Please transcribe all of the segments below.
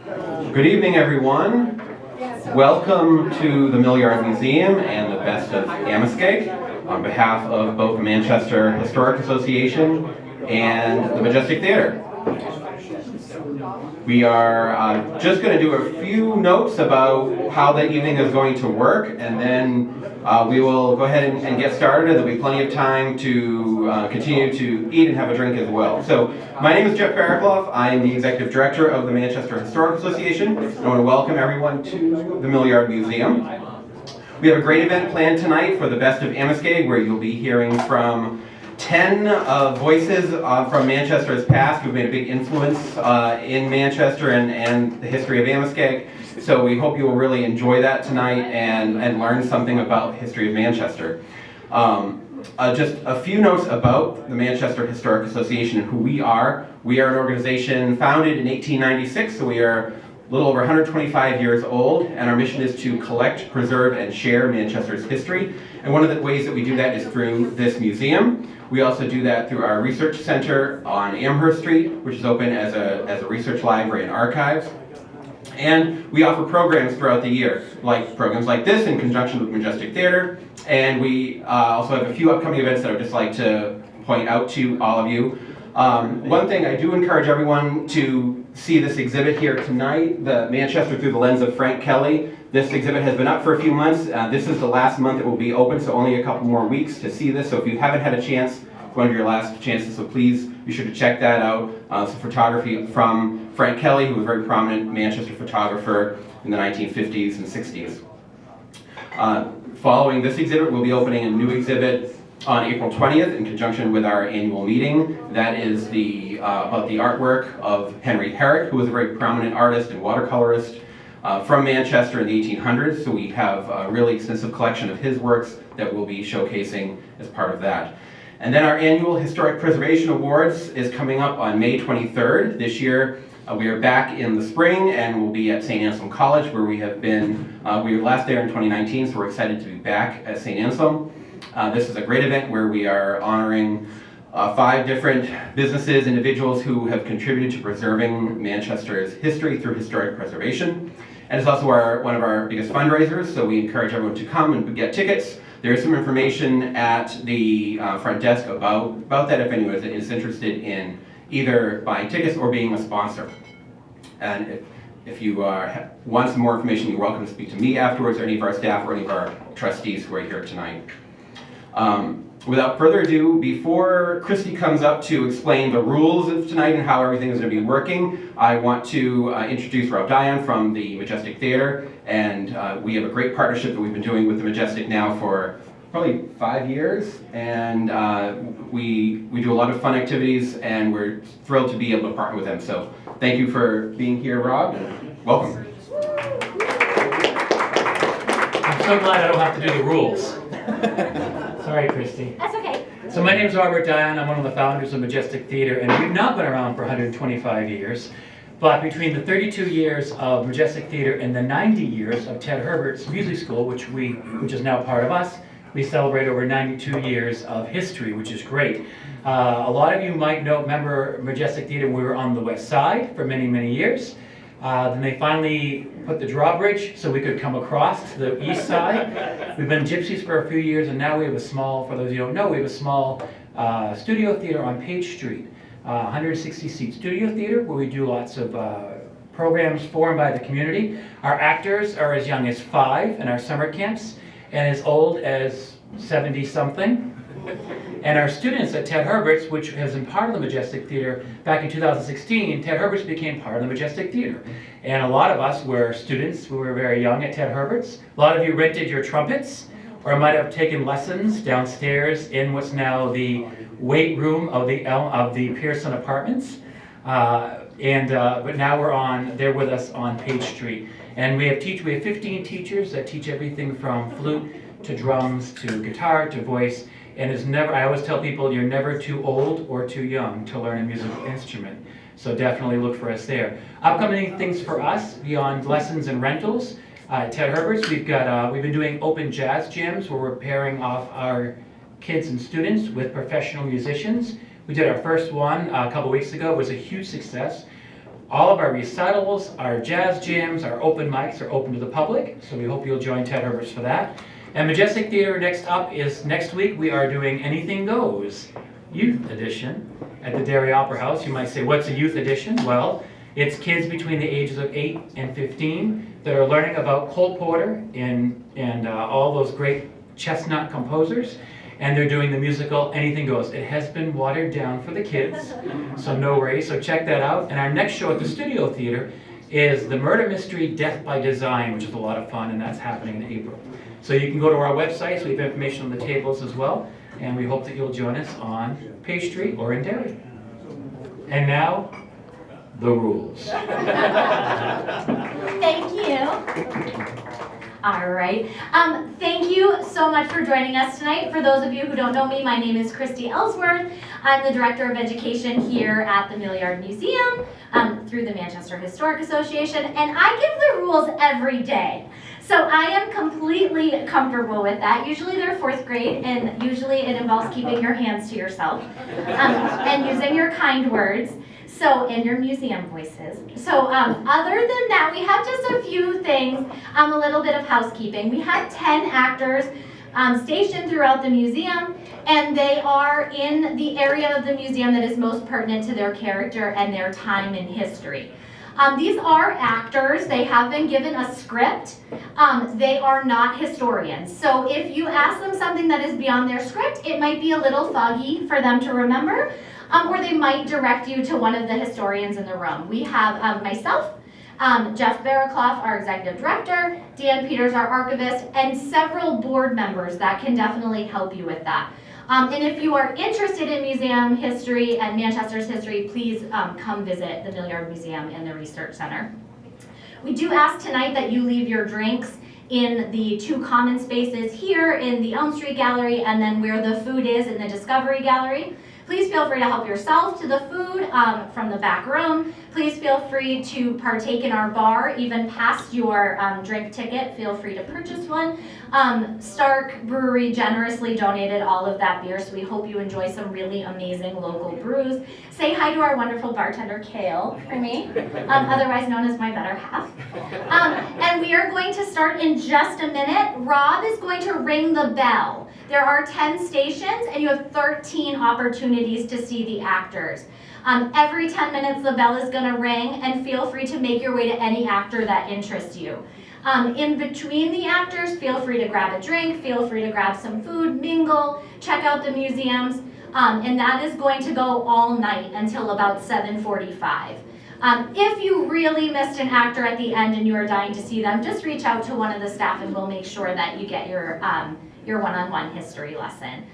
Good evening, everyone. Welcome to the Millyard Museum and the Best of Amoskeag on behalf of both the Manchester Historic Association and the Majestic Theatre. We are just going to do a few notes about how the evening is going to work, and then we will go ahead and get started, and there'll be plenty of time to continue to eat and have a drink as well. So, my name is Jeff Barraclough. I am the Executive Director of the Manchester Historic Association, and I want to welcome everyone to the Millyard Museum. We have a great event planned tonight for the Best of Amoskeag, where you'll be hearing from 10 voices from Manchester's past who've made a big influence in Manchester and the history of Amoskeag. So we hope you will really enjoy that tonight and learn something about the history of Manchester. Just a few notes about the Manchester Historic Association and who we are. We are an organization founded in 1896, so we are a little over 125 years old, and our mission is to collect, preserve, and share Manchester's history. And one of the ways that we do that is through this museum. We also do that through our research center on Amherst Street, which is open as a research library and archives. And we offer programs throughout the year, like programs like this in conjunction with Majestic Theatre. And we also have a few upcoming events that I would just like to point out to all of you. One thing I do encourage everyone to see this exhibit here tonight, the Manchester Through the Lens of Frank Kelly. This exhibit has been up for a few months. This is the last month it will be open, so only a couple more weeks to see this. So if you haven't had a chance, it's one of your last chances, so please be sure to check that out. Some photography from Frank Kelly, who was a very prominent Manchester photographer in the 1950s and 60s. Following this exhibit, we'll be opening a new exhibit on April 20th in conjunction with our annual meeting. That is about the artwork of Henry Herrick, who was a very prominent artist and watercolorist from Manchester in the 1800s. So we have a really extensive collection of his works that we'll be showcasing as part of that. And then our annual Historic Preservation Awards is coming up on May 23rd. This year we are back in the spring and we'll be at St. Anselm College, where we have been, we were last there in 2019, so we're excited to be back at St. Anselm. This is a great event where we are honoring 5 different businesses, individuals who have contributed to preserving Manchester's history through historic preservation. And it's also one of our biggest fundraisers, so we encourage everyone to come and get tickets. There is some information at the front desk about that if anyone is interested in either buying tickets or being a sponsor. And if you want some more information, you're welcome to speak to me afterwards, or any of our staff, or any of our trustees who are here tonight. Without further ado, before Christy comes up to explain the rules of tonight and how everything is going to be working, I want to introduce Rob Dion from the Majestic Theatre, and we have a great partnership that we've been doing with the Majestic now for probably 5 years, and we do a lot of fun activities, and we're thrilled to be able to partner with them. So thank you for being here, Rob, and welcome. I'm so glad I don't have to do the rules. Sorry, Christy. That's okay. So my name is Robert Dion. I'm one of the founders of Majestic Theatre, and we've not been around for 125 years. But between the 32 years of Majestic Theatre and the 90 years of Ted Herbert's music school, which is now part of us, we celebrate over 92 years of history, which is great. A lot of you might remember Majestic Theatre when we were on the west side for many, many years. Then they finally put the drawbridge so we could come across to the east side. We've been gypsies for a few years, and now we have a small, for those who don't know, we have a small studio theater on Page Street. 160-seat studio theater where we do lots of programs for and by the community. Our actors are as young as 5 in our summer camps and as old as 70-something. And our students at Ted Herbert's, which has been part of the Majestic Theatre back in 2016, Ted Herbert's became part of the Majestic Theatre. And a lot of us were students who were very young at Ted Herbert's. A lot of you rented your trumpets, or might have taken lessons downstairs in what's now the weight room of the Pearson Apartments. But now they're with us on Page Street. And we have 15 teachers that teach everything from flute to drums to guitar to voice. And I always tell people, you're never too old or too young to learn a musical instrument. So definitely look for us there. Upcoming things for us beyond lessons and rentals. At Ted Herbert's, we've been doing open jazz jams where we're pairing off our kids and students with professional musicians. We did our first one a couple weeks ago. It was a huge success. All of our recitals, our jazz jams, our open mics are open to the public, so we hope you'll join Ted Herbert's for that. And Majestic Theater next up is next week we are doing Anything Goes, Youth Edition at the Derry Opera House. You might say, what's a youth edition? Well, it's kids between the ages of 8 and 15 that are learning about Cole Porter and all those great chestnut composers. And they're doing the musical Anything Goes. It has been watered down for the kids, so no worries. So check that out. And our next show at the Studio Theater is the murder mystery Death by Design, which is a lot of fun, and that's happening in April. So you can go to our website, so we have information on the tables as well. And we hope that you'll join us on Page Street or in Derry. And now, the rules. Thank you. All right. Thank you so much for joining us tonight. For those of you who don't know me, my name is Christy Ellsworth. I'm the Director of Education here at the Millyard Museum through the Manchester Historic Association, and I give the rules every day. So I am completely comfortable with that. Usually they're 4th grade, and usually it involves keeping your hands to yourself and using your kind words. So, in your museum voices. So, other than that, we have just a few things, a little bit of housekeeping. We have 10 actors stationed throughout the museum, and they are in the area of the museum that is most pertinent to their character and their time in history. These are actors. They have been given a script. They are not historians. So if you ask them something that is beyond their script, it might be a little foggy for them to remember. Or they might direct you to one of the historians in the room. We have myself, Jeff Barraclough, our executive director, Dan Peters, our archivist, and several board members that can definitely help you with that. And if you are interested in museum history and Manchester's history, please come visit the Millyard Museum and the Research Center. We do ask tonight that you leave your drinks in the 2 common spaces here in the Elm Street Gallery and then where the food is in the Discovery Gallery. Please feel free to help yourself to the food from the back room. Please feel free to partake in our bar, even past your drink ticket. Feel free to purchase one. Stark Brewery generously donated all of that beer, so we hope you enjoy some really amazing local brews. Say hi to our wonderful bartender, Kale, for me, otherwise known as my better half. And we are going to start in just a minute. Rob is going to ring the bell. There are 10 stations, and you have 13 opportunities to see the actors. Every 10 minutes, the bell is going to ring, and feel free to make your way to any actor that interests you. In between the actors, feel free to grab a drink, feel free to grab some food, mingle, check out the museums, and that is going to go all night until about 7:45. If you really missed an actor at the end and you are dying to see them, just reach out to one of the staff and we'll make sure that you get your one-on-one history lesson.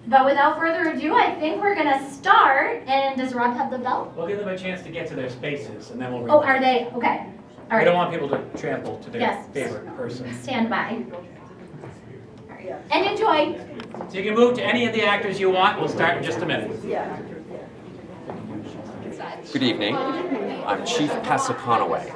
But without further ado, I think we're going to start. And does Rob have the bell? We'll give them a chance to get to their spaces, and then we'll Oh, are they? Okay. All We don't right. want people to trample to their favorite person. Stand by. All right. And enjoy. So you can move to any of the actors you want. We'll start in just a minute. Good evening. I'm Chief Passaconaway.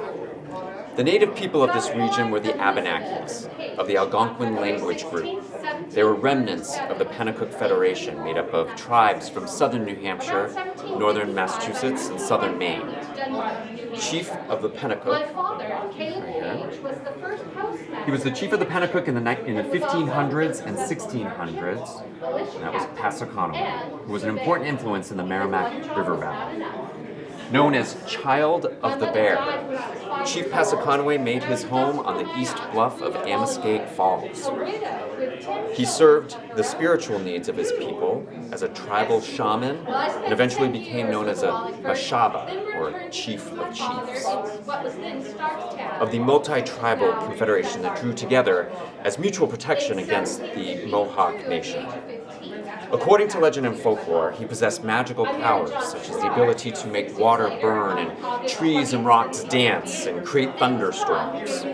The native people of this region were the Abenakis, of the Algonquin language group. They were remnants of the Pennacook Federation, made up of tribes from southern New Hampshire, northern Massachusetts, and southern Maine. Chief of the Pennacook, right here. He was the chief of the Pennacook in the 1500s and 1600s, and that was Passaconaway, who was an important influence in the Merrimack River Valley. Known as Child of the Bear, Chief Passaconaway made his home on the east bluff of Amoskeag Falls. He served the spiritual needs of his people as a tribal shaman and eventually became known as a Bashaba, or chief of chiefs, of the multi-tribal confederation that drew together as mutual protection against the Mohawk Nation. According to legend and folklore, he possessed magical powers, such as the ability to make water burn and trees and rocks dance and create thunderstorms.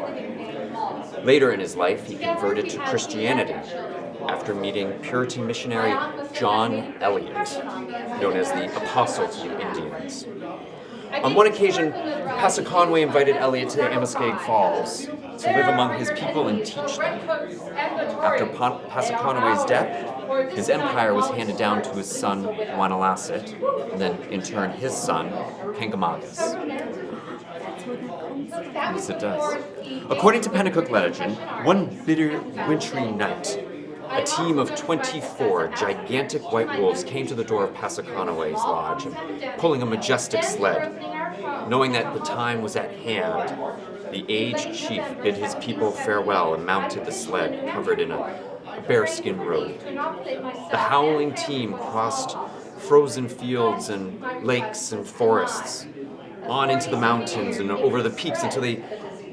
Later in his life, he converted to Christianity after meeting Puritan missionary John Eliot, known as the Apostle to the Indians. On one occasion, Passaconaway invited Eliot to Amoskeag Falls to live among his people and teach them. After Passaconaway's death, his empire was handed down to his son, Wanalasit, and then, in turn, his son, Kankamagas. Yes, it does. According to Pennacook legend, one bitter, wintry night, a team of 24 gigantic white wolves came to the door of Passaconaway's lodge, pulling a majestic sled. Knowing that the time was at hand, the aged chief bid his people farewell and mounted the sled covered in a bearskin robe. The howling team crossed frozen fields and lakes and forests, on into the mountains and over the peaks until they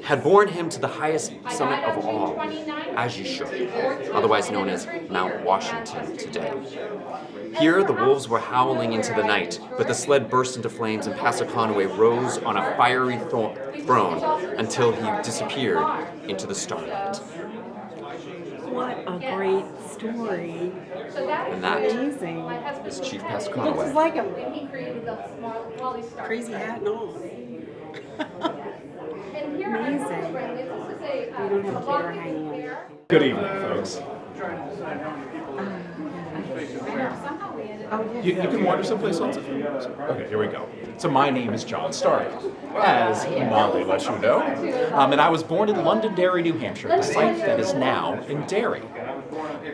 had borne him to the highest summit of all, Ajishur, otherwise known as Mount Washington today. Here, the wolves were howling into the night, but the sled burst into flames and Passaconaway rose on a fiery throne until he disappeared into the starlight. What a great story. And that Amazing. is Chief Looks Passaconaway. like a crazy hat and all. Amazing. We don't have Taylor hanging in. Good evening, folks. You can wander someplace else if you want. Okay, here we go. So my name is John Stark, as Molly lets you know. And I was born in Londonderry, New Hampshire, the site that is now in Derry,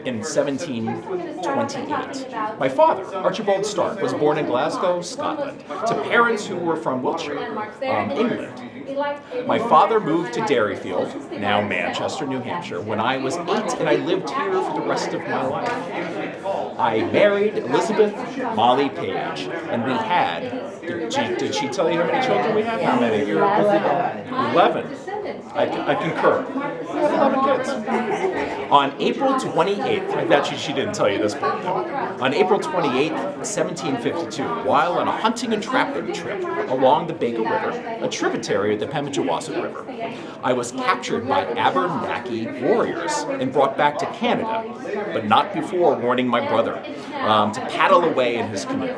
in 1728. My father, Archibald Stark, was born in Glasgow, Scotland, to parents who were from Wiltshire, England. My father moved to Derryfield, now Manchester, New Hampshire, when I was 8, and I lived here for the rest of my life. I married Elizabeth Molly Page, and we had, did she tell you how many children we had? How many? 11. I concur. We have 11 kids. On April 28th, I bet she didn't tell you this part though. On April 28th, 1752, while on a hunting and trapping trip along the Baker River, a tributary of the Pemigewasset River, I was captured by Abenaki warriors and brought back to Canada, but not before warning my brother to paddle away in his canoe.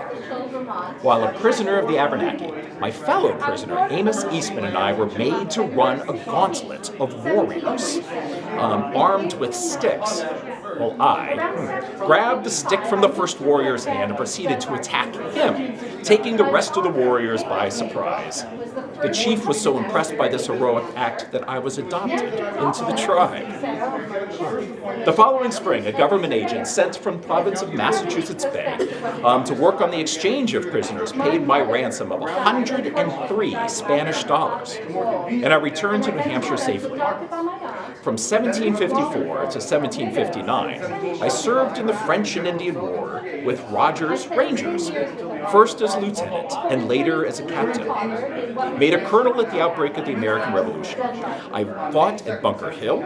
While a prisoner of the Abenaki, my fellow prisoner Amos Eastman and I were made to run a gauntlet of warriors armed with sticks. Well, I grabbed the stick from the first warrior's hand and proceeded to attack him, taking the rest of the warriors by surprise. The chief was so impressed by this heroic act that I was adopted into the tribe. The following spring, a government agent sent from the province of Massachusetts Bay to work on the exchange of prisoners paid my ransom of 103 Spanish dollars, and I returned to New Hampshire safely. From 1754 to 1759, I served in the French and Indian War with Rogers Rangers, first as lieutenant and later as a captain. Made a colonel at the outbreak of the American Revolution. I fought at Bunker Hill,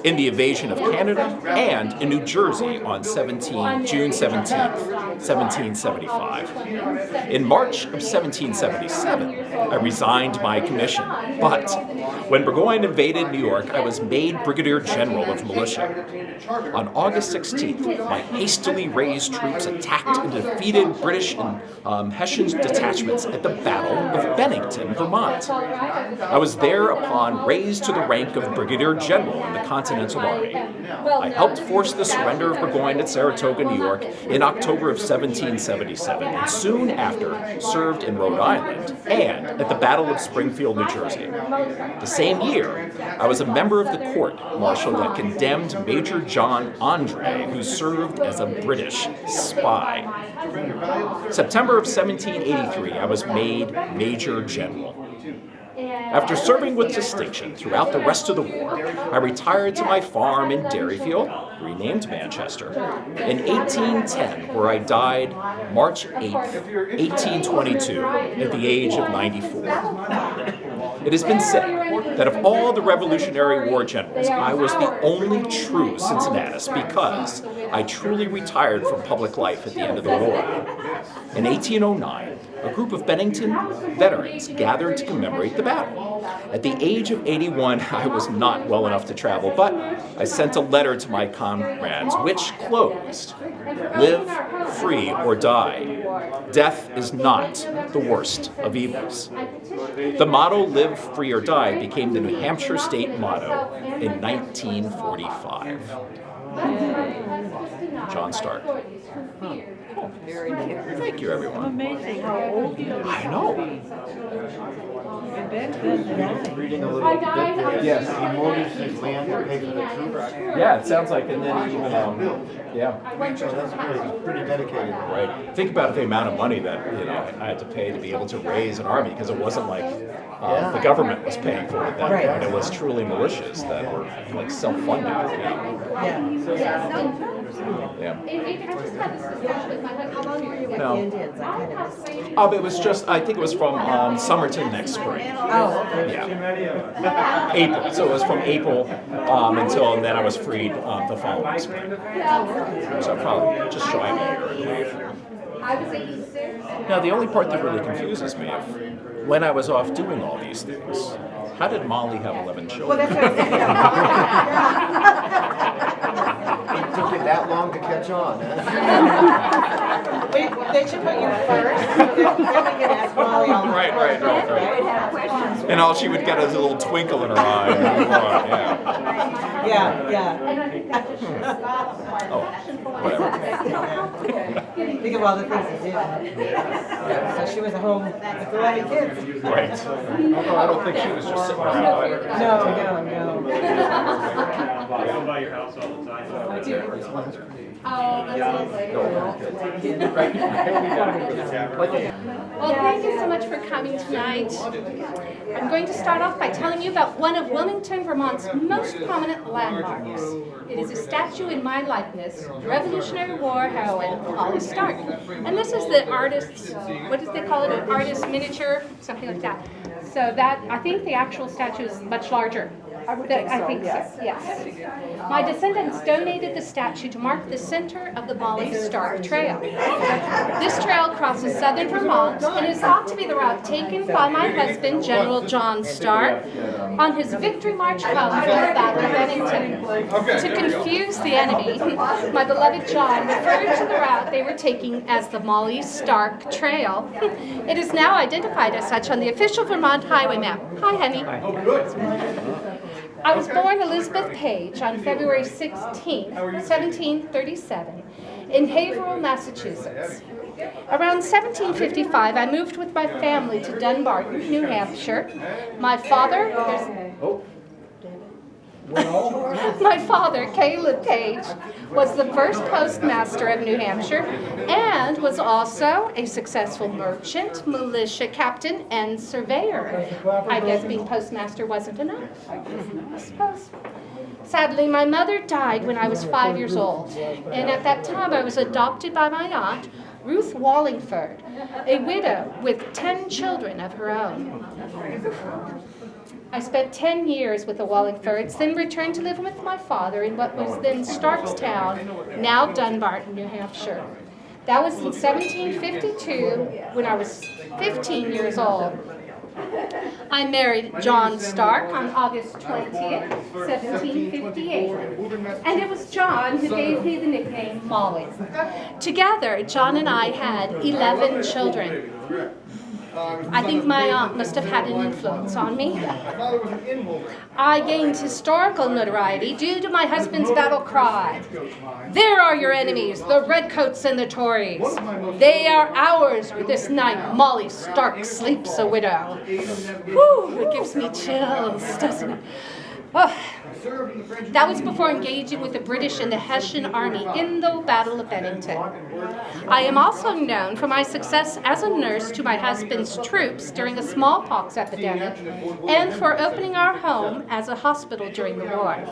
in the invasion of Canada, and in New Jersey on June 17th, 1775. In March of 1777, I resigned my commission, but when Burgoyne invaded New York, I was made Brigadier General of Militia. On August 16th, my hastily raised troops attacked and defeated British and Hessian detachments at the Battle of Bennington, Vermont. I was thereupon raised to the rank of Brigadier General in the Continental Army. I helped force the surrender of Burgoyne at Saratoga, New York in October of 1777, and soon after served in Rhode Island and at the Battle of Springfield, New Jersey. The same year, I was a member of the court-martial that condemned Major John Andre, who served as a British spy. September of 1783, I was made Major General. After serving with distinction throughout the rest of the war, I retired to my farm in Derryfield, renamed Manchester, in 1810, where I died March 8th, 1822, at the age of 94. It has been said that of all the Revolutionary War generals, I was the only true Cincinnatus because I truly retired from public life at the end of the war. In 1809, a group of Bennington veterans gathered to commemorate the battle. At the age of 81, I was not well enough to travel, but I sent a letter to my comrades which closed, "Live, free, or die. Death is not the worst of evils. The motto, "Live Free or Die," became the New Hampshire state motto in 1945. John Stark. Very neat. Thank you, everyone. Amazing how old you are. I know. And back then, Reading a little bit there. Yes. He mortgaged his land to pay for the troops. Yeah, it sounds like, and then even, yeah. So that's pretty dedicated. Right. Think about the amount of money that I had to pay to be able to raise an army, because it wasn't like the government was paying for it then. Right. And it was truly militias that were like self-funded. Yeah. No. Indians, I kind of miss. It was just, I think it was from Somerton next spring. Oh, okay. Yeah. April. So it was from April until, and then I was freed the following spring. So probably just shy of a year and a half. Now, the only part that really confuses me is when I was off doing all these things, how did Molly have 11 children? Well, that's what I'm thinking. It took you that long to catch on, huh? They should put you first, so then we can ask Molly all the Right. And all she would get is a little twinkle in her eye. And move on. Yeah. Oh, whatever. Think of all the things he did. So she was at home with 11 kids. Right. Although I don't think she was just sitting around. No. Go by your house all the time. Well, thank you so much for coming tonight. I'm going to start off by telling you about one of Wilmington, Vermont's most prominent landmarks. It is a statue in my likeness, Revolutionary War heroine Molly Stark. And this is the artist's, what do they call it, an artist's miniature, something like that. So that, I think the actual statue is much larger. I think so, yes. My descendants donated the statue to mark the center of the Molly Stark Trail. This trail crosses southern Vermont and is thought to be the route taken by my husband, General John Stark, on his victory march home from the Battle of Bennington. To confuse the enemy, my beloved John referred to the route they were taking as the Molly Stark Trail. It is now identified as such on the official Vermont highway map. Hi, honey. I was born Elizabeth Page on February 16, 1737, in Haverhill, Massachusetts. Around 1755, I moved with my family to Dunbarton, New Hampshire. My father, Caleb Page, was the first postmaster of New Hampshire and was also a successful merchant, militia captain, and surveyor. I guess being postmaster wasn't enough, I suppose. Sadly, my mother died when I was 5 years old, and at that time I was adopted by my aunt, Ruth Wallingford, a widow with 10 children of her own. I spent 10 years with the Wallingfords, then returned to live with my father in what was then Starkstown, now Dunbarton, New Hampshire. That was in 1752, when I was 15 years old. I married John Stark on August 20th, 1758, and it was John who gave me the nickname Molly. Together, John and I had 11 children. I think my aunt must have had an influence on me. I gained historical notoriety due to my husband's battle cry. There are your enemies, the redcoats and the Tories. They are ours, where this night Molly Stark sleeps a widow. Whew, it gives me chills, doesn't it? Oh. That was before engaging with the British and the Hessian Army in the Battle of Bennington. I am also known for my success as a nurse to my husband's troops during a smallpox epidemic and for opening our home as a hospital during the war.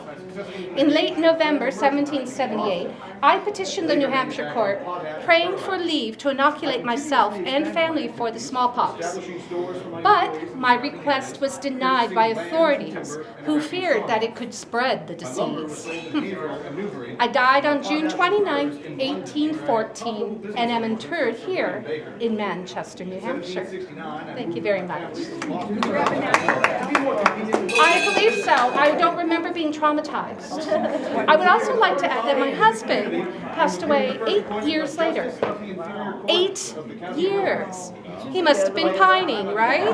In late November 1778, I petitioned the New Hampshire court praying for leave to inoculate myself and family for the smallpox. But my request was denied by authorities who feared that it could spread the disease. I died on June 29, 1814, and am interred here in Manchester, New Hampshire. Thank you very much. I believe so. I don't remember being being traumatized. I would also like to add that my husband passed away 8 years later. 8 years. He must have been pining, right?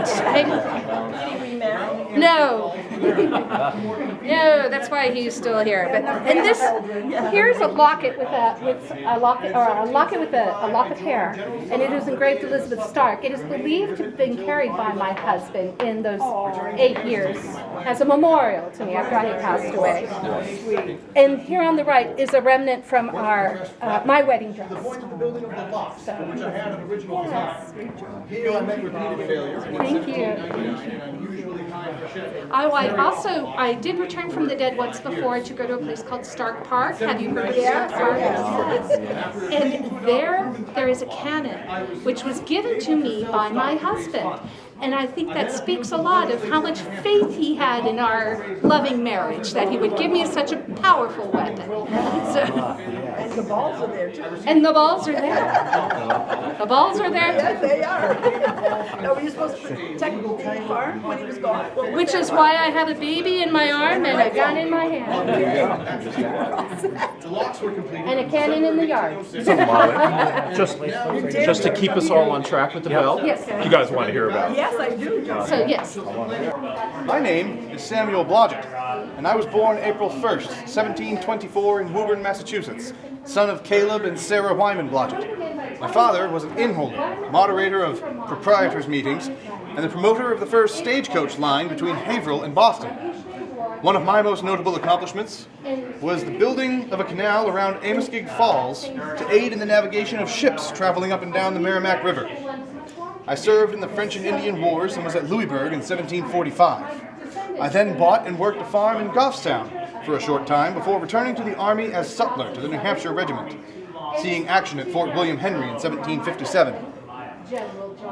No. No, that's why he's still here. But and this, here's a locket with a lock of hair, and it is engraved Elizabeth Stark. It is believed to have been carried by my husband in those 8 years as a memorial to me after I had passed away. And here on the right is a remnant from our my wedding dress. Here I met repeated failure. Thank you. I did return from the dead once before to go to a place called Stark Park. Have you heard of Stark Park? Yes. And there is a cannon which was given to me by my husband. And I think that speaks a lot of how much faith he had in our loving marriage, that he would give me such a powerful weapon. And the balls are there too. And the balls are there. The balls are there Yes, too. they are. Now, were you supposed to protect the farm when he was gone? Which is why I have a baby in my arm and a gun in my hand. And a cannon in the yard. So Molly, just to keep us all on track with the bell, Yes. you guys want to hear about it? Yes, I do, John. So yes. My name is Samuel Blodgett, and I was born April 1st, 1724 in Woburn, Massachusetts, son of Caleb and Sarah Wyman Blodgett. My father was an inn holder, moderator of proprietors' meetings, and the promoter of the first stagecoach line between Haverhill and Boston. One of my most notable accomplishments was the building of a canal around Amoskeag Falls to aid in the navigation of ships traveling up and down the Merrimack River. I served in the French and Indian Wars and was at Louisburg in 1745. I then bought and worked a farm in Goffstown for a short time before returning to the Army as sutler to the New Hampshire Regiment, seeing action at Fort William Henry in 1757.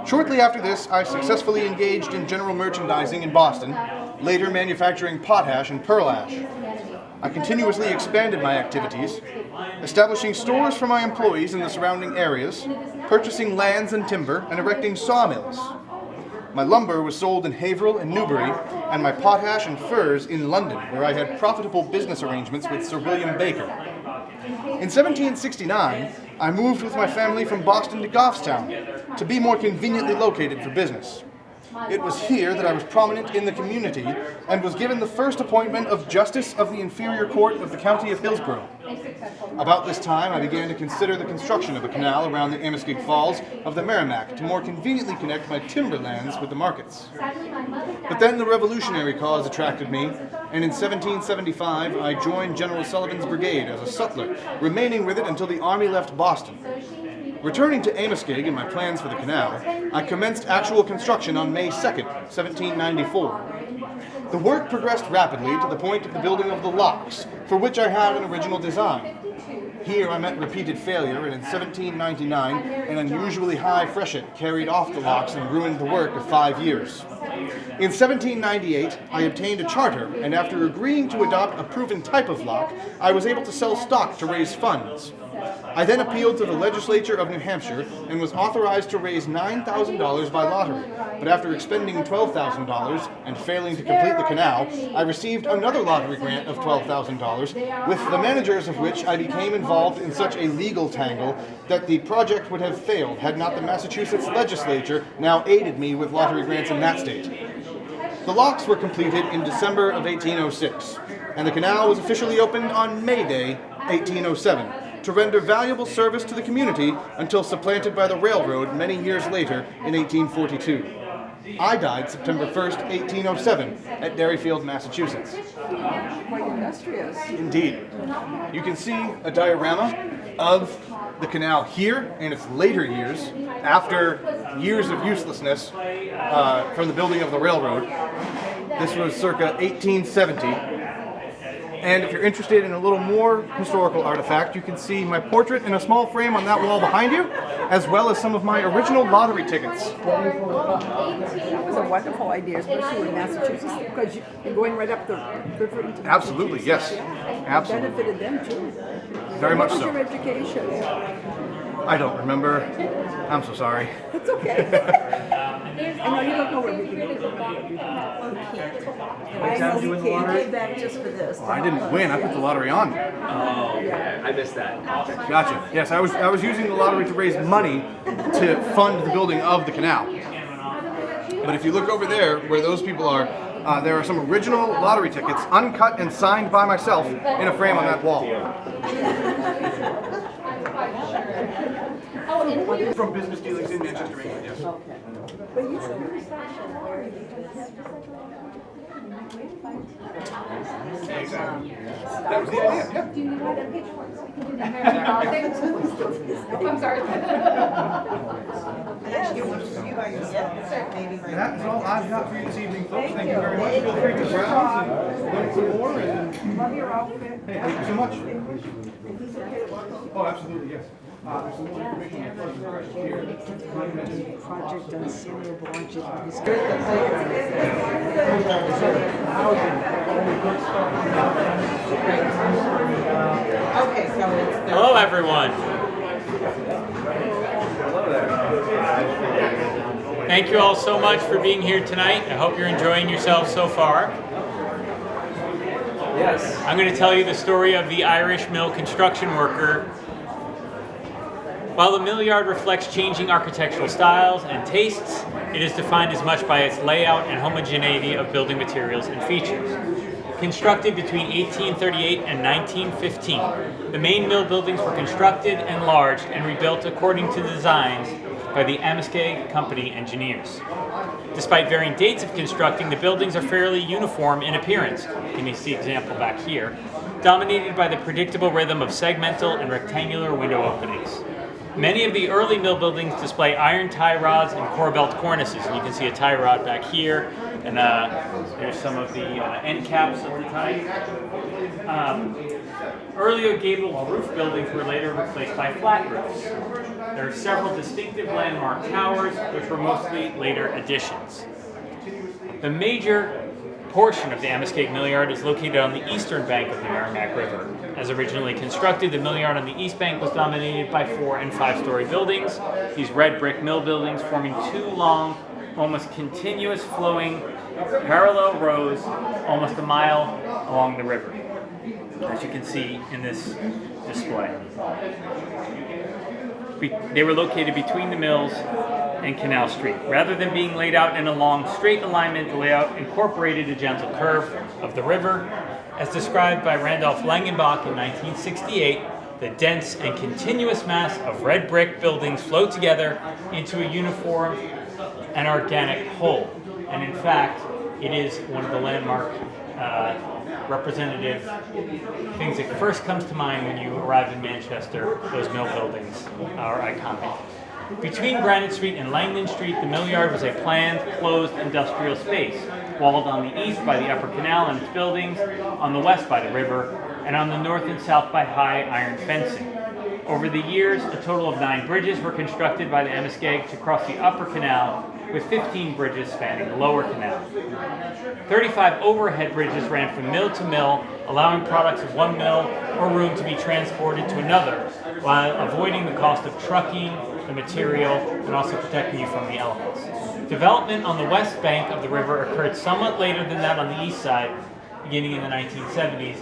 Shortly after this, I successfully engaged in general merchandising in Boston, later manufacturing potash and pearl ash. I continuously expanded my activities, establishing stores for my employees in the surrounding areas, purchasing lands and timber, and erecting sawmills. My lumber was sold in Haverhill and Newbury, and my potash and furs in London, where I had profitable business arrangements with Sir William Baker. In 1769, I moved with my family from Boston to Goffstown to be more conveniently located for business. It was here that I was prominent in the community and was given the first appointment of Justice of the Inferior Court of the County of Hillsborough. About this time, I began to consider the construction of a canal around the Amoskeag Falls of the Merrimack to more conveniently connect my timberlands with the markets. But then the revolutionary cause attracted me, and in 1775 I joined General Sullivan's brigade as a sutler, remaining with it until the Army left Boston. Returning to Amoskeag in my plans for the canal, I commenced actual construction on May 2nd, 1794. The work progressed rapidly to the point of the building of the locks, for which I had an original design. Here I met repeated failure, and in 1799 an unusually high freshet carried off the locks and ruined the work of 5 years. In 1798 I obtained a charter, and after agreeing to adopt a proven type of lock, I was able to sell stock to raise funds. I then appealed to the legislature of New Hampshire and was authorized to raise $9,000 by lottery, but after expending $12,000 and failing to complete the canal, I received another lottery grant of $12,000, with the managers of which I became involved in such a legal tangle that the project would have failed had not the Massachusetts legislature now aided me with lottery grants in that state. The locks were completed in December of 1806, and the canal was officially opened on May Day, 1807. To render valuable service to the community until supplanted by the railroad many years later in 1842. I died September 1st, 1807 at Derryfield, Massachusetts. Quite industrious. Indeed. You can see a diorama of the canal here in its later years, after years of uselessness from the building of the railroad. This was circa 1870. And if you're interested in a little more historical artifact, you can see my portrait in a small frame on that wall behind you, as well as some of my original lottery tickets. That was a wonderful idea, especially in Massachusetts, because you're going right up the river into Absolutely, yes. It Absolutely. benefited them too. Very much What was so. your education? I don't remember. I'm so sorry. It's okay. I know you don't know everything. You don't know everything. I know he can't give back just for this. I didn't win. I put the lottery on. Oh, okay. I missed that. Gotcha. Yes, I was using the lottery to raise money to fund the building of the canal. But if you look over there, where those people are, there are some original lottery tickets, uncut and signed by myself, in a frame on that wall. From business dealings in Manchester, England, yes. Exactly. That was the idea, I'm sorry. That is all I've got for you this evening, folks. Thank you very much. Feel free to browse and learn some more. Love your outfit. Hey, thank you so much. Oh, absolutely, yes. There's some more information on the first here. Project on Samuel Blodgett. Okay, so it's Hello, everyone. Thank you all so much for being here tonight. I hope you're enjoying yourselves so far. Yes. I'm going to tell you the story of the Irish mill construction worker. While the Millyard reflects changing architectural styles and tastes, it is defined as much by its layout and homogeneity of building materials and features. Constructed between 1838 and 1915, the main mill buildings were constructed, enlarged, and rebuilt according to designs by the Amoskeag Company engineers. Despite varying dates of constructing, the buildings are fairly uniform in appearance. You can see example back here, dominated by the predictable rhythm of segmental and rectangular window openings. Many of the early mill buildings display iron tie rods and core belt cornices, and you can see a tie rod back here, and there's some of the end caps of the tie. Earlier gabled roof buildings were later replaced by flat roofs. There are several distinctive landmark towers, which were mostly later additions. The major portion of the Amoskeag Millyard is located on the eastern bank of the Merrimack River. As originally constructed, the Millyard on the east bank was dominated by 4- and 5-story buildings. These red brick mill buildings forming two long, almost continuous flowing parallel rows almost a mile along the river, as you can see in this display. They were located between the mills and Canal Street. Rather than being laid out in a long straight alignment, the layout incorporated a gentle curve of the river. As described by Randolph Langenbach in 1968, the dense and continuous mass of red brick buildings flow together into a uniform and organic whole. And in fact, it is one of the landmark representative things that first comes to mind when you arrive in Manchester. Those mill buildings are iconic. Between Granite Street and Langdon Street, the Millyard was a planned, closed industrial space, walled on the east by the Upper Canal and its buildings, on the west by the river, and on the north and south by high iron fencing. Over the years, a total of 9 bridges were constructed by the Amoskeag to cross the Upper Canal, with 15 bridges spanning the Lower Canal. 35 overhead bridges ran from mill to mill, allowing products of one mill or room to be transported to another, while avoiding the cost of trucking the material and also protecting you from the elements. Development on the west bank of the river occurred somewhat later than that on the east side, beginning in the 1870s,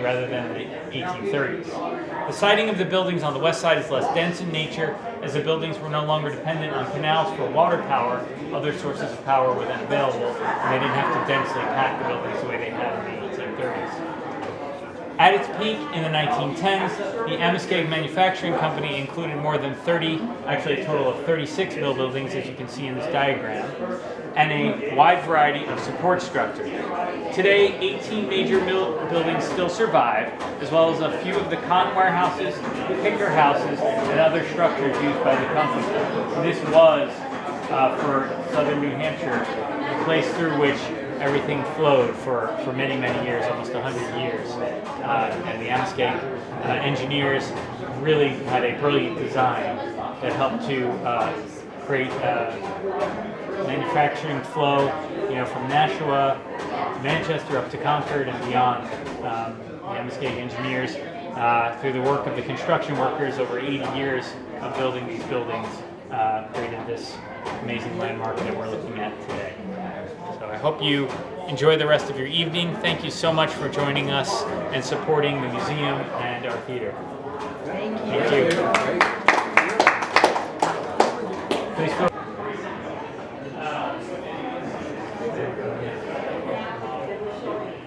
rather than the 1830s. The siting of the buildings on the west side is less dense in nature, as the buildings were no longer dependent on canals for water power. Other sources of power were then available, and they didn't have to densely pack the buildings the way they had in the 1830s. At its peak in the 1910s, the Amoskeag Manufacturing Company included more than 30, actually a total of 36 mill buildings, as you can see in this diagram, and a wide variety of support structures. Today, 18 major mill buildings still survive, as well as a few of the cotton warehouses, picker houses, and other structures used by the company. This was, for southern New Hampshire, the place through which everything flowed for many, many years, almost 100 years. And the Amoskeag engineers really had a brilliant design that helped to create manufacturing flow, from Nashua to Manchester up to Concord and beyond. The Amoskeag engineers, through the work of the construction workers over 80 years of building these buildings, created this amazing landmark that we're looking at today. So I hope you enjoy the rest of your evening. Thank you so much for joining us and supporting the museum and our theater. Thank you. Please feel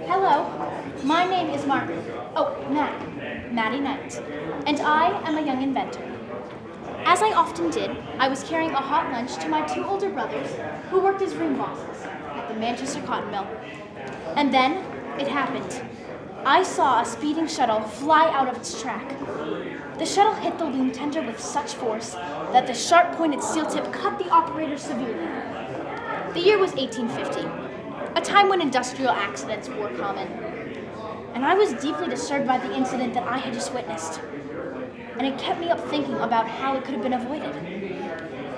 Hello, my name is Maddie Knight, and I am a young inventor. As I often did, I was carrying a hot lunch to my two older brothers who worked as ring bosses at the Manchester Cotton Mill. And then it happened. I saw a speeding shuttle fly out of its track. The shuttle hit the loom tender with such force that the sharp-pointed steel tip cut the operator severely. The year was 1850, a time when industrial accidents were common. And I was deeply disturbed by the incident that I had just witnessed. And it kept me up thinking about how it could have been avoided.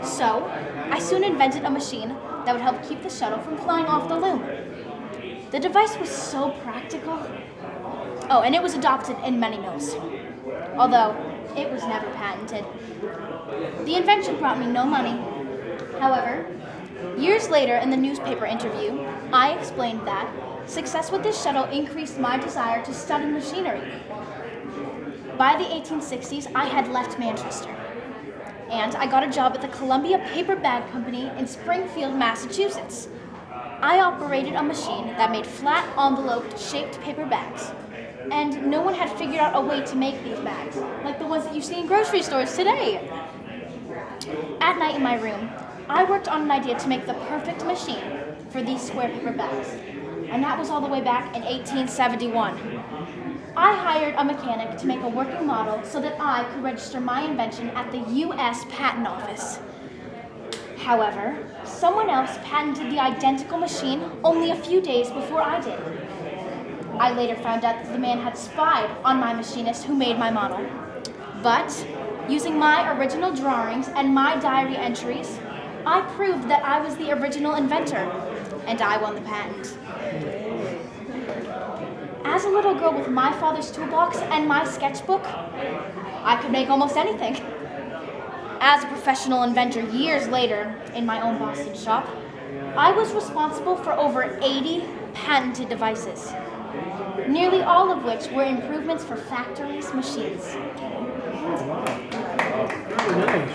So, I soon invented a machine that would help keep the shuttle from flying off the loom. The device was so practical. Oh, and it was adopted in many mills, although it was never patented. The invention brought me no money. However, years later in the newspaper interview, I explained that success with this shuttle increased my desire to study machinery. By the 1860s, I had left Manchester, and I got a job at the Columbia Paper Bag Company in Springfield, Massachusetts. I operated a machine that made flat envelope-shaped paper bags, and no one had figured out a way to make these bags, like the ones that you see in grocery stores today. At night in my room, I worked on an idea to make the perfect machine for these square paper bags, and that was all the way back in 1871. I hired a mechanic to make a working model so that I could register my invention at the U.S. Patent Office. However, someone else patented the identical machine only a few days before I did. I later found out that the man had spied on my machinist who made my model. But, using my original drawings and my diary entries, I proved that I was the original inventor, and I won the patent. As a little girl with my father's toolbox and my sketchbook, I could make almost anything. As a professional inventor years later in my own Boston shop, I was responsible for over 80 patented devices, nearly all of which were improvements for factories' machines. Very nice.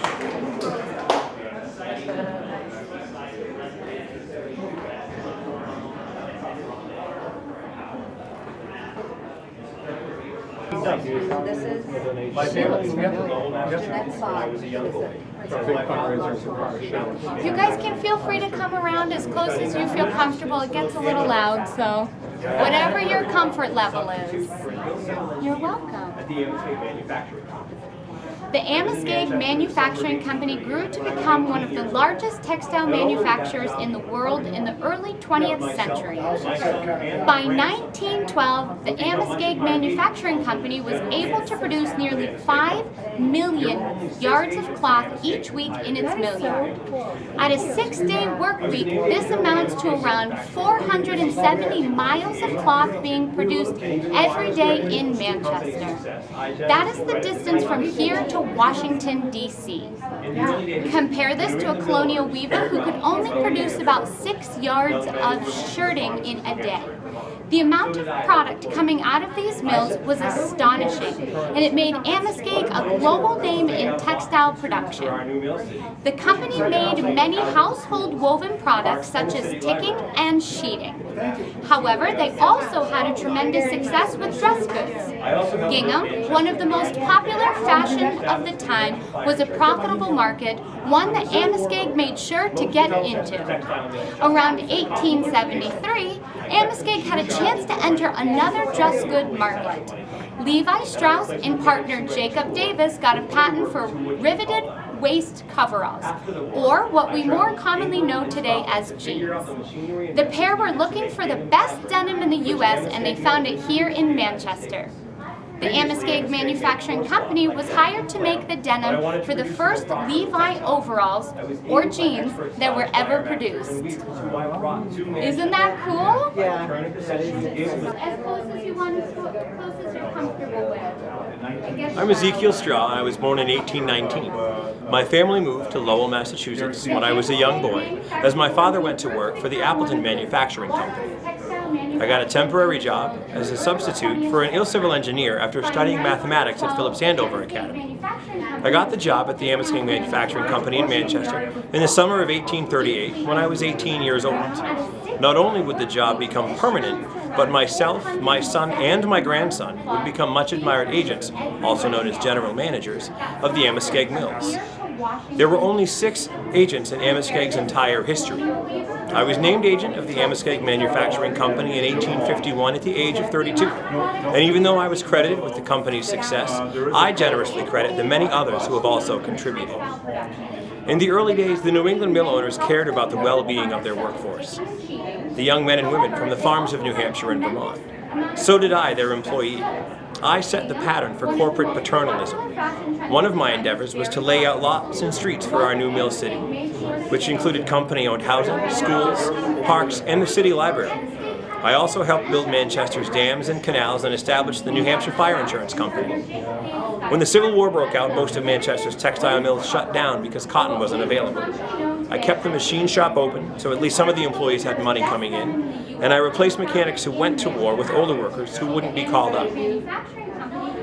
This is My parents, that's I was a young boy. You guys can feel free to come around as close as you feel comfortable. It gets a little loud, so whatever your comfort level is. You're welcome. At the Amoskeag manufacturing. The Amoskeag Manufacturing Company grew to become one of the largest textile manufacturers in the world in the early 20th century. By 1912, the Amoskeag Manufacturing Company was able to produce nearly 5 million yards of cloth each week in its mill yard. At a 6-day work week, this amounts to around 470 miles of cloth being produced every day in Manchester. That is the distance from here to Washington, D.C. Compare this to a colonial weaver who could only produce about 6 yards of shirting in a day. The amount of product coming out of these mills was astonishing, and it made Amoskeag a global name in textile production. The company made many household woven products such as ticking and sheeting. However, they also had a tremendous success with dress goods. Gingham, one of the most popular fashion of the time, was a profitable market, one that Amoskeag made sure to get into. Around 1873, Amoskeag had a chance to enter another dress good market. Levi Strauss and partner Jacob Davis got a patent for riveted waist coveralls, or what we more commonly know today as jeans. The pair were looking for the best denim in the U.S. and they found it here in Manchester. The Amoskeag Manufacturing Company was hired to make the denim for the first Levi overalls, or jeans, that were ever produced. Isn't that cool? Yeah. As close as you want, as close as you're comfortable with. I'm Ezekiel Straw, and I was born in 1819. My family moved to Lowell, Massachusetts when I was a young boy, as my father went to work for the Appleton Manufacturing Company. I got a temporary job as a substitute for an ill civil engineer after studying mathematics at Phillips Andover Academy. I got the job at the Amoskeag Manufacturing Company in Manchester in the summer of 1838 when I was 18 years old. Not only would the job become permanent, but myself, my son, and my grandson would become much admired agents, also known as general managers, of the Amoskeag mills. There were only 6 agents in Amoskeag's entire history. I was named agent of the Amoskeag Manufacturing Company in 1851 at the age of 32. And even though I was credited with the company's success, I generously credit the many others who have also contributed. In the early days, the New England mill owners cared about the well-being of their workforce, the young men and women from the farms of New Hampshire and Vermont. So did I, their employee. I set the pattern for corporate paternalism. One of my endeavors was to lay out lots and streets for our new mill city, which included company-owned housing, schools, parks, and the city library. I also helped build Manchester's dams and canals and established the New Hampshire Fire Insurance Company. When the Civil War broke out, most of Manchester's textile mills shut down because cotton wasn't available. I kept the machine shop open, so at least some of the employees had money coming in, and I replaced mechanics who went to war with older workers who wouldn't be called up.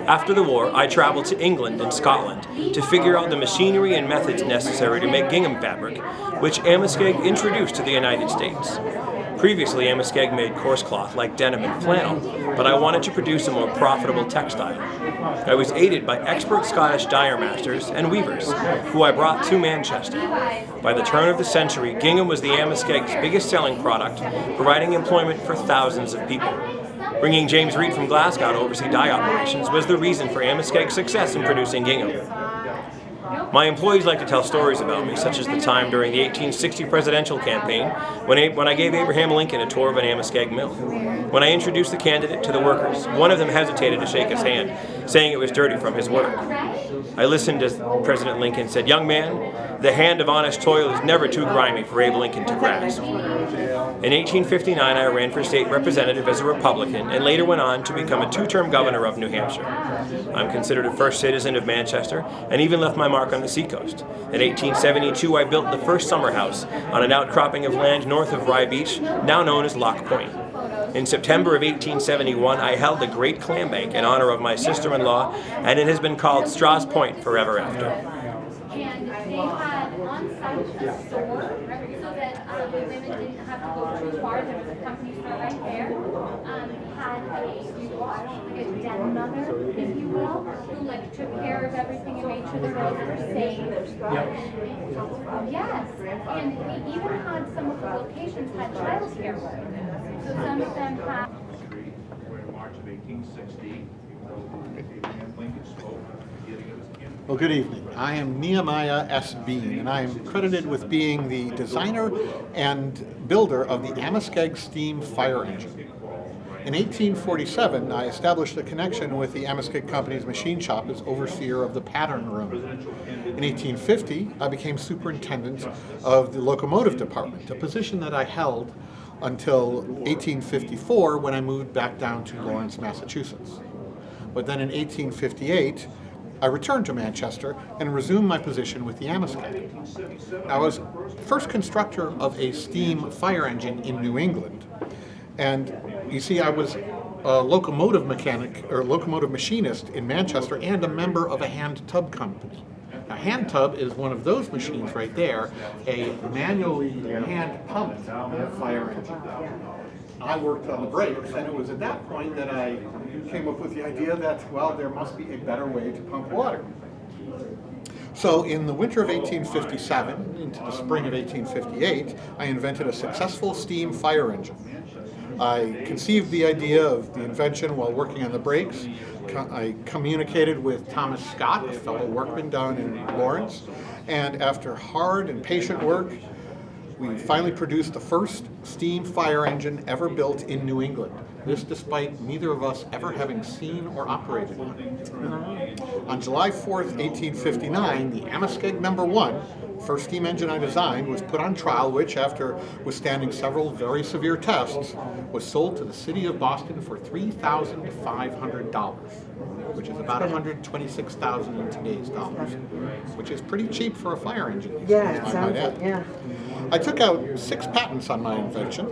After the war, I traveled to England and Scotland to figure out the machinery and methods necessary to make gingham fabric, which Amoskeag introduced to the United States. Previously, Amoskeag made coarse cloth like denim and flannel, but I wanted to produce a more profitable textile. I was aided by expert Scottish dyer masters and weavers, who I brought to Manchester. By the turn of the century, gingham was the Amoskeag's biggest selling product, providing employment for thousands of people. Bringing James Reed from Glasgow to oversee dye operations was the reason for Amoskeag's success in producing gingham. My employees like to tell stories about me, such as the time during the 1860 presidential campaign when I gave Abraham Lincoln a tour of an Amoskeag mill. When I introduced the candidate to the workers, one of them hesitated to shake his hand, saying it was dirty from his work. I listened as President Lincoln said, "Young man, the hand of honest toil is never too grimy for Abe Lincoln to grasp." In 1859, I ran for state representative as a Republican and later went on to become a 2-term governor of New Hampshire. I'm considered a first citizen of Manchester and even left my mark on the seacoast. In 1872, I built the first summer house on an outcropping of land north of Rye Beach, now known as Lock Point. In September of 1871, I held a great clam bake in honor of my sister-in-law, and it has been called Straw's Point forever after. And they had on-site a store so that the women didn't have to go too far. There was a company store right there. Had a den mother, if you will, who took care of everything and made sure the girls were safe. Yes, and they even had some of the locations had childcare. So some of them had. In March of 1860, Lincoln spoke. Well, good evening. I am Nehemiah S. Bean, and I am credited with being the designer and builder of the Amoskeag steam fire engine. In 1847, I established a connection with the Amoskeag Company's machine shop as overseer of the pattern room. In 1850, I became superintendent of the locomotive department, a position that I held until 1854 when I moved back down to Lawrence, Massachusetts. But then in 1858, I returned to Manchester and resumed my position with the Amoskeag. I was first constructor of a steam fire engine in New England. And you see, I was a locomotive mechanic or locomotive machinist in Manchester and a member of a hand tub company. A hand tub is one of those machines right there, a manually hand pumped fire engine. I worked on the brakes, and it was at that point that I came up with the idea that, well, there must be a better way to pump water. So in the winter of 1857 into the spring of 1858, I invented a successful steam fire engine. I conceived the idea of the invention while working on the brakes. I communicated with Thomas Scott, a fellow workman down in Lawrence, and after hard and patient work, we finally produced the first steam fire engine ever built in New England. This despite neither of us ever having seen or operated one. On July 4th, 1859, the Amoskeag No. 1 first steam engine I designed was put on trial, which, after withstanding several very severe tests, was sold to the city of Boston for $3,500, which is about $126,000 in today's dollars, which is pretty cheap for a fire engine. Yeah, it sounds like, yeah. I took out 6 patents on my invention,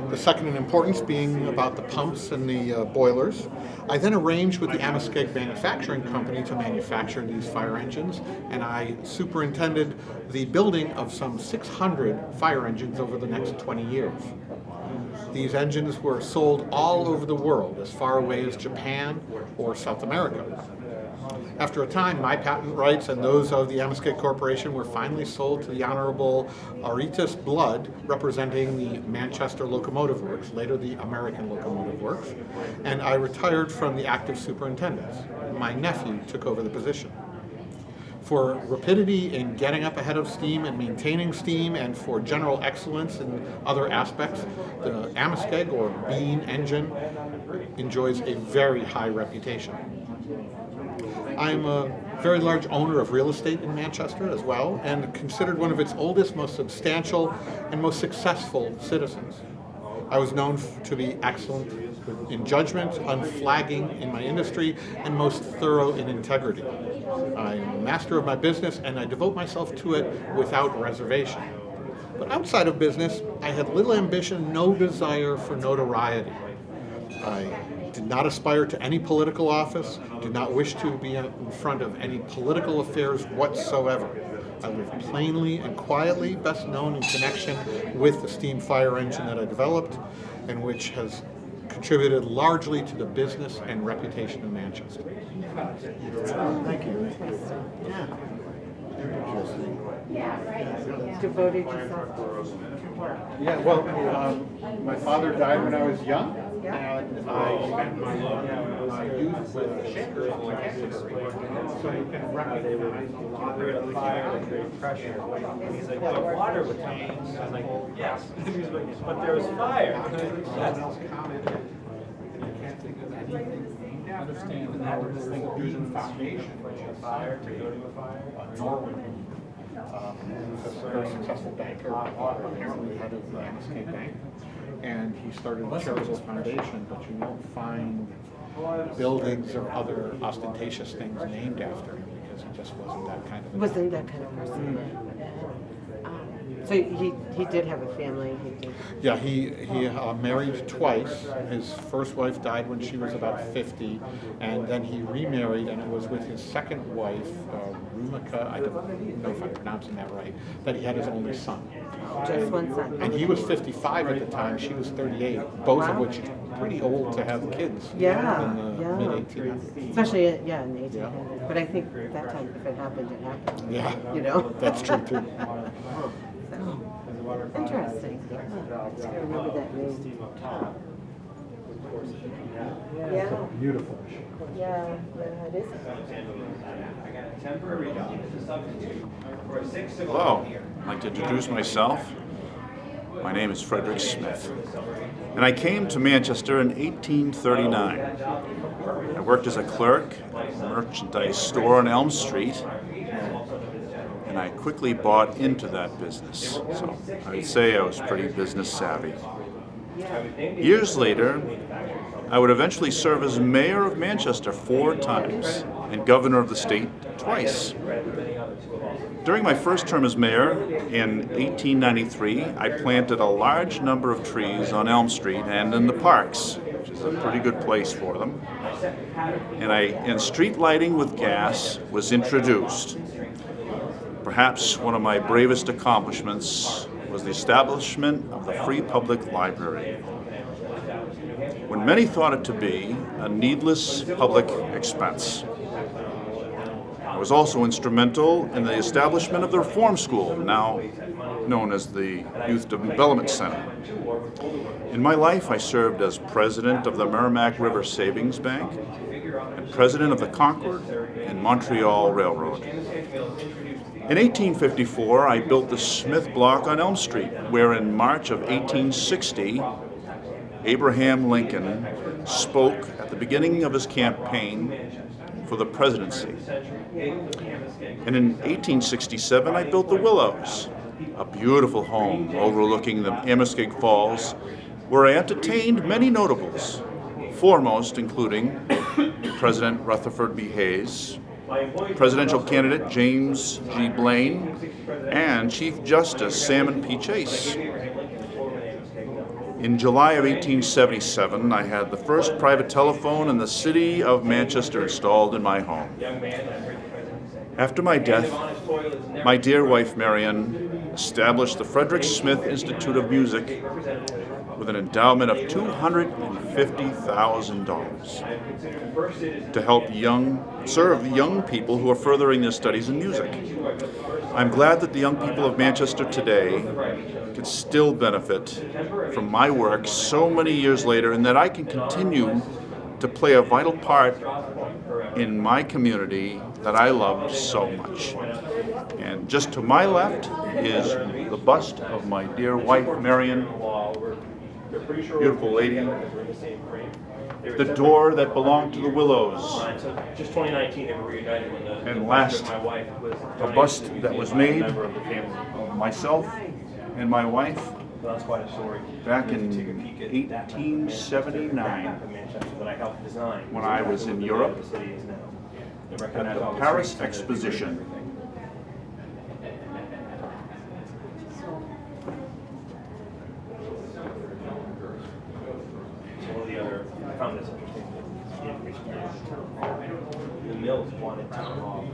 the second in importance being about the pumps and the boilers. I then arranged with the Amoskeag Manufacturing Company to manufacture these fire engines, and I superintended the building of some 600 fire engines over the next 20 years. These engines were sold all over the world, as far away as Japan or South America. After a time, my patent rights and those of the Amoskeag Corporation were finally sold to the Honorable Aretas Blood, representing the Manchester Locomotive Works, later the American Locomotive Works, and I retired from the active superintendence. My nephew took over the position. For rapidity in getting up ahead of steam and maintaining steam, and for general excellence in other aspects, the Amoskeag, or Bean engine, enjoys a very high reputation. I'm a very large owner of real estate in Manchester as well, and considered one of its oldest, most substantial, and most successful citizens. I was known to be excellent in judgment, unflagging in my industry, and most thorough in integrity. I'm a master of my business, and I devote myself to it without reservation. But outside of business, I had little ambition, no desire for notoriety. I did not aspire to any political office, did not wish to be in front of any political affairs whatsoever. I lived plainly and quietly, best known in connection with the steam fire engine that I developed, and which has contributed largely to the business and reputation of Manchester. Thank you. Devoted yourself to work. Yeah, well, my father died when I was young, and I spent my youth with shakers and cancers. So you can recognize a lot of fire and pressure. And he's like, well, water would come out. I was like, yes. He's like, but there was fire. Someone else commented, and you can't think of anything named after him. And that was this thing, Fusion Foundation, which is Fire to go to a fire. Norwood. Who's a very successful banker, apparently head of the Amoskeag Bank. And he started a charitable foundation, but you won't find buildings or other ostentatious things named after him, because he just wasn't that kind of a Wasn't that kind of person. So he did have a family. Yeah, he married twice. His first wife died when she was about 50, and then he remarried, and it was with his second wife, Rumika, I don't know if I'm pronouncing that right, that he had his only son. Just one son. And he was 55 at the time, she was 38, both of which are pretty old to have kids in the mid-1800s. Especially, in the 1800s. But I think at that time, if it happened, it happened. Yeah, you know? That's true too. Interesting. I remember that name. Yeah. Beautiful. Yeah, it is. Hello, I'd like to introduce myself. My name is Frederick Smith, and I came to Manchester in 1839. I worked as a clerk at a merchandise store on Elm Street, and I quickly bought into that business, so I would say I was pretty business savvy. Years later, I would eventually serve as mayor of Manchester 4 times and governor of the state twice. During my first term as mayor in 1893, I planted a large number of trees on Elm Street and in the parks, which is a pretty good place for them. And street lighting with gas was introduced. Perhaps one of my bravest accomplishments was the establishment of the Free Public Library, when many thought it to be a needless public expense. I was also instrumental in the establishment of the Reform School, now known as the Youth Development Center. In my life, I served as president of the Merrimack River Savings Bank and president of the Concord and Montreal Railroad. In 1854, I built the Smith Block on Elm Street, where in March of 1860, Abraham Lincoln spoke at the beginning of his campaign for the presidency. And in 1867, I built the Willows, a beautiful home overlooking the Amoskeag Falls, where I entertained many notables, foremost including President Rutherford B. Hayes, presidential candidate James G. Blaine, and Chief Justice Salmon P. Chase. In July of 1877, I had the first private telephone in the city of Manchester installed in my home. After my death, my dear wife Marion established the Frederick Smith Institute of Music with an endowment of $250,000 to help serve the young people who are furthering their studies in music. I'm glad that the young people of Manchester today can still benefit from my work so many years later, and that I can continue to play a vital part in my community that I loved so much. And just to my left is the bust of my dear wife, Marion, beautiful lady. The door that belonged to the Willows. Just 2019 they were reunited when And last, a bust that was made of myself and my wife That's quite a story. back in 1879 when I was in Europe at the Paris Exposition. I found this interesting. The Mills wanted to.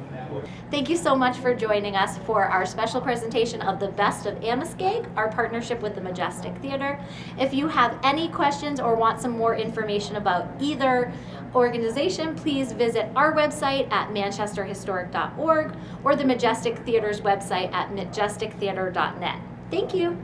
Thank you so much for joining us for our special presentation of the Best of Amoskeag, our partnership with the Majestic Theater. If you have any questions or want some more information about either organization, please visit our website at manchesterhistoric.org or the Majestic Theater's website at majestictheater.net. Thank you.